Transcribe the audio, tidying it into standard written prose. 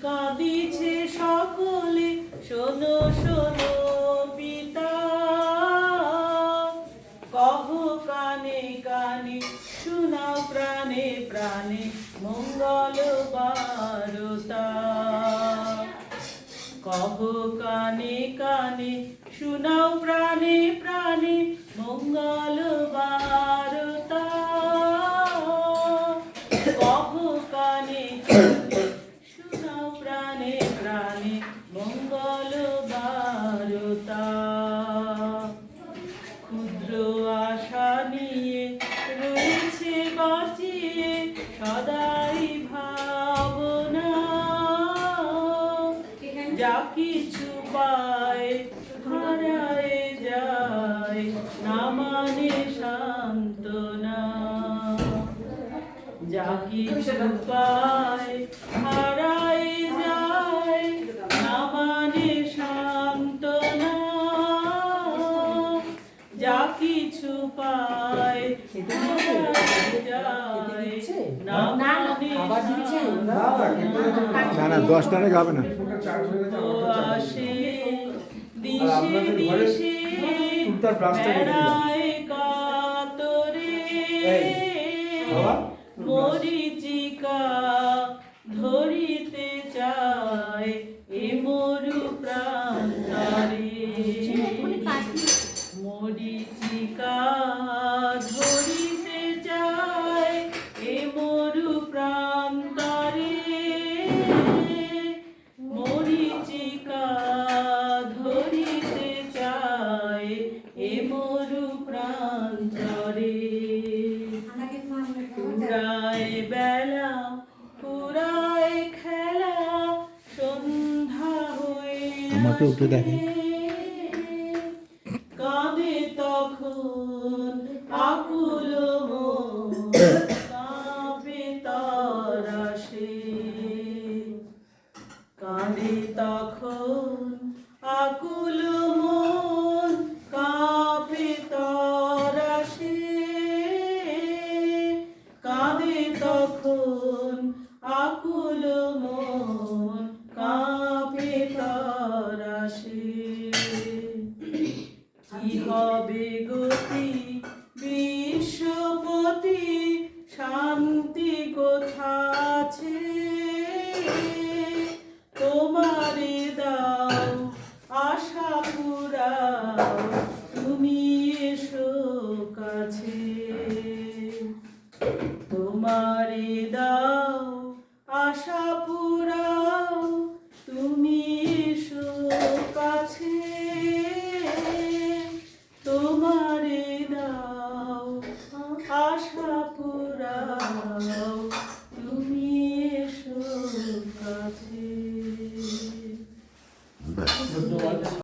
কাঁদিছে সকলে শোনো শোনো পিতা, কহ কানে কানে শোনাও প্রাণে প্রাণে মঙ্গল বারতা। কহ কানে কানে শোনাও প্রাণে প্রাণে মঙ্গল বারতা। কহ কানে কানে শোনাও প্রাণে প্রাণে মঙ্গল বারতা। ক্ষুদ্র আশা নিয়ে রয়েছে বাঁচিয়ে সদাই ভাবনা, যা কিছু পায় হারায় যায় না মানে সান্ত্বনা। যা কিছু পায় হারায় যায় না মানে সান্ত্বনা। যা কিছু পায় হারায় যায় না মানে সান্ত্বনা। না 10 টাকা হবে না। আসে দিশে দিশে বেড়ায় কাতরে, মরীচিকা ধরিতে চায় এ মরু প্রান্তরে। মরীচিকা ধরিতে চায় এ মরু প্রান্তরে। মরীচিকা ধরিতে চায় এ মরু প্রান্তরে। পুরায় বেলা পুরায় খেলা সন্ধ্যা হয়ে আমাকে উঠে দেখে। কাঁদে তখন আকুল মন, কাঁপে তরাসে। কাঁদে তখন আকুল মন, কাঁপে তরাসে। কাঁদে তখন আকুল মন, কাঁপে তরাসে। কি হবে গতি বিশ্বপতি, শান্তি কোথা আছে? তোমারে দাও আশা পুরাও, তুমি এসো কাছে। তোমারে দাও আশা পুরাও,